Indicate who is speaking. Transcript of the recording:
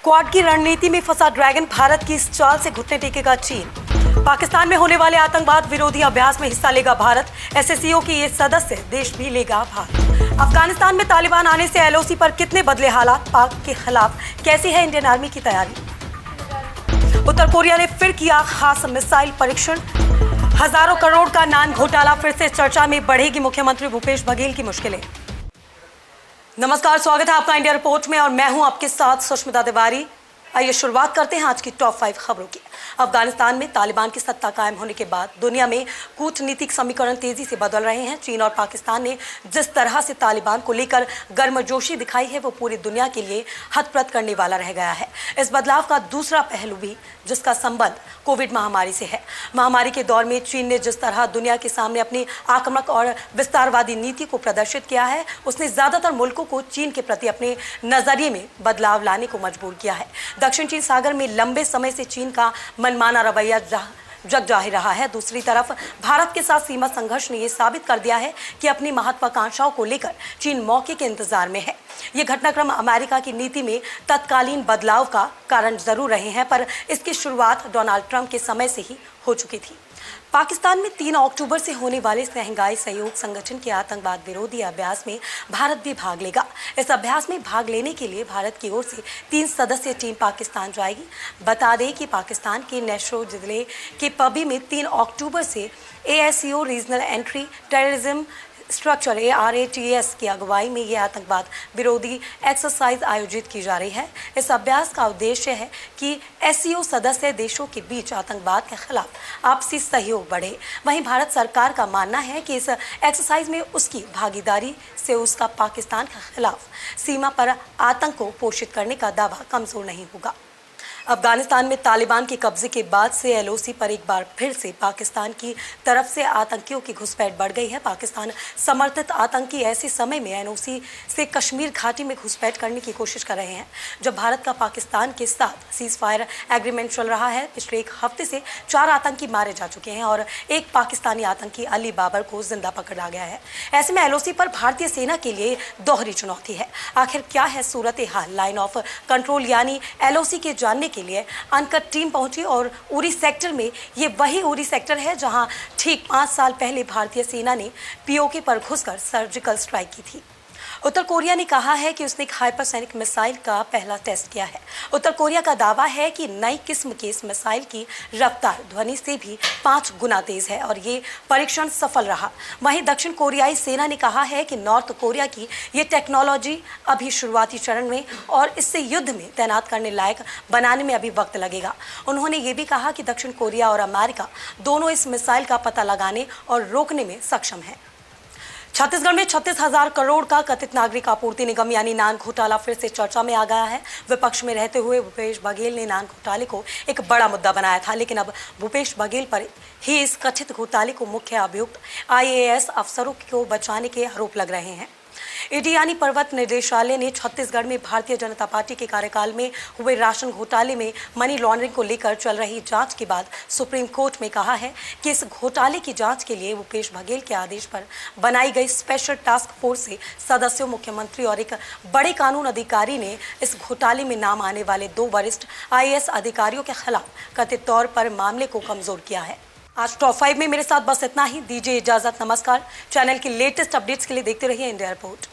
Speaker 1: Quad की रणनीति में फंसा ड्रैगन, भारत की इस चाल से घुटने टेकेगा चीन। पाकिस्तान में होने वाले आतंकवाद विरोधी अभ्यास में हिस्सा लेगा भारत। एससीओ की ये सदस्य देश भी लेगा भाग। अफगानिस्तान में तालिबान आने से एलओसी पर कितने बदले हालात, पाक के खिलाफ कैसी है इंडियन आर्मी की तैयारी। उत्तर कोरिया ने फिर किया खास मिसाइल परीक्षण। हजारों करोड़ का नान घोटाला फिर से चर्चा में, बढ़ेगी मुख्यमंत्री भूपेश बघेल की मुश्किलें। नमस्कार, स्वागत है आपका इंडिया रिपोर्ट में और मैं हूं आपके साथ सुष्मिता तिवारी। आइए शुरुआत करते हैं आज की टॉप 5 खबरों की। अफगानिस्तान में तालिबान की सत्ता कायम होने के बाद दुनिया में कूटनीतिक समीकरण तेजी से बदल रहे हैं। चीन और पाकिस्तान ने जिस तरह से तालिबान को लेकर गर्मजोशी दिखाई है वो पूरी दुनिया के लिए हतप्रद करने वाला रह गया है। इस बदलाव का दूसरा पहलू भी, जिसका संबंध कोविड महामारी से है। महामारी के दौर में चीन ने जिस तरह दुनिया के सामने अपनी आक्रामक और विस्तारवादी नीति को प्रदर्शित किया है, उसने ज्यादातर मुल्कों को चीन के प्रति अपने नजरिए में बदलाव लाने को मजबूर किया है। दक्षिण चीन सागर में लंबे समय से चीन का मनमाना रवैया जग जाहिर रहा है। दूसरी तरफ भारत के साथ सीमा संघर्ष ने यह साबित कर दिया है कि अपनी महत्वाकांक्षाओं को लेकर चीन मौके के इंतजार में है। ये घटनाक्रम अमेरिका की नीति में तत्कालीन बदलाव का कारण जरूर रहे हैं, पर इसकी शुरुआत डोनाल्ड ट्रंप के समय से ही हो चुकी थी। पाकिस्तान में 3 अक्टूबर से होने वाले शंघाई सहयोग संगठन के आतंकवाद विरोधी अभ्यास में भारत भी भाग लेगा। इस अभ्यास में भाग लेने के लिए भारत की ओर से 3 सदस्यीय टीम पाकिस्तान जाएगी। बता दें कि पाकिस्तान के नेशो जिले के पबी में 3 अक्टूबर से ASCO regional entry terrorism structure ARATS की अगुवाई में यह आतंकवाद विरोधी एक्सरसाइज आयोजित की जा रही है। इस अभ्यास का उद्देश्य है कि SCO सदस्य देशों के बीच आतंकवाद के खिलाफ आपसी सहयोग बढ़े। वहीं भारत सरकार का मानना है कि इस एक्सरसाइज में उसकी भागीदारी से उसका पाकिस्तान के खिलाफ सीमा पर आतंक को पोषित करने का दावा कमजोर नहीं होगा। अफगानिस्तान में तालिबान के कब्जे के बाद से LOC पर एक बार फिर से पाकिस्तान की तरफ से आतंकियों की घुसपैठ बढ़ गई है। पाकिस्तान समर्थित आतंकी ऐसे समय में NOC से कश्मीर घाटी में घुसपैठ करने की कोशिश कर रहे हैं, जब भारत का पाकिस्तान के साथ सीज फायर एग्रीमेंट चल रहा है। पिछले एक हफ्ते से 4 आतंकी मारे जा चुके हैं और एक पाकिस्तानी आतंकी अली बाबर को जिंदा पकड़ा गया है। ऐसे में LOC पर भारतीय सेना के लिए दोहरी चुनौती है। आखिर क्या है सूरत हाल। लाइन ऑफ कंट्रोल यानी LOC के जानने के लिए अनकट टीम पहुंची और उरी सेक्टर में, ये वही उरी सेक्टर है जहां ठीक 5 साल पहले भारतीय सेना ने POK पर घुसकर सर्जिकल स्ट्राइक की थी। उत्तर कोरिया ने कहा है कि उसने एक हाइपरसोनिक मिसाइल का पहला टेस्ट किया है। उत्तर कोरिया का दावा है कि नई किस्म के इस मिसाइल की रफ्तार ध्वनि से भी 5 गुना तेज है और ये परीक्षण सफल रहा। वहीं दक्षिण कोरियाई सेना ने कहा है कि नॉर्थ कोरिया की ये टेक्नोलॉजी अभी शुरुआती चरण में और इससे युद्ध में तैनात करने लायक बनाने में अभी वक्त लगेगा। उन्होंने ये भी कहा कि दक्षिण कोरिया और अमेरिका दोनों इस मिसाइल का पता लगाने और रोकने में सक्षम है। छत्तीसगढ़ में 36,000 करोड़ का कथित नागरिक आपूर्ति निगम यानी नान घोटाला फिर से चर्चा में आ गया है। विपक्ष में रहते हुए भूपेश बघेल ने नान घोटाले को एक बड़ा मुद्दा बनाया था, लेकिन अब भूपेश बघेल पर ही इस कथित घोटाले को मुख्य अभियुक्त IAS अफसरों को बचाने के आरोप लग रहे हैं। ED यानी पर्वत निदेशालय ने छत्तीसगढ़ में भारतीय जनता पार्टी के कार्यकाल में हुए राशन घोटाले में मनी लॉन्ड्रिंग को लेकर चल रही जांच के बाद सुप्रीम कोर्ट में कहा है कि इस घोटाले की जांच के लिए भूपेश बघेल के आदेश पर बनाई गई स्पेशल टास्क फोर्स से सदस्यों, मुख्यमंत्री और एक बड़े कानून अधिकारी ने इस घोटाले में नाम आने वाले 2 वरिष्ठ IAS अधिकारियों के खिलाफ कथित तौर पर मामले को कमजोर किया है। आज टॉप 5 में मेरे साथ बस इतना ही। दीजिए इजाजत, नमस्कार। चैनल की लेटेस्ट अपडेट्स के लिए देखते रहिए इंडिया रिपोर्ट।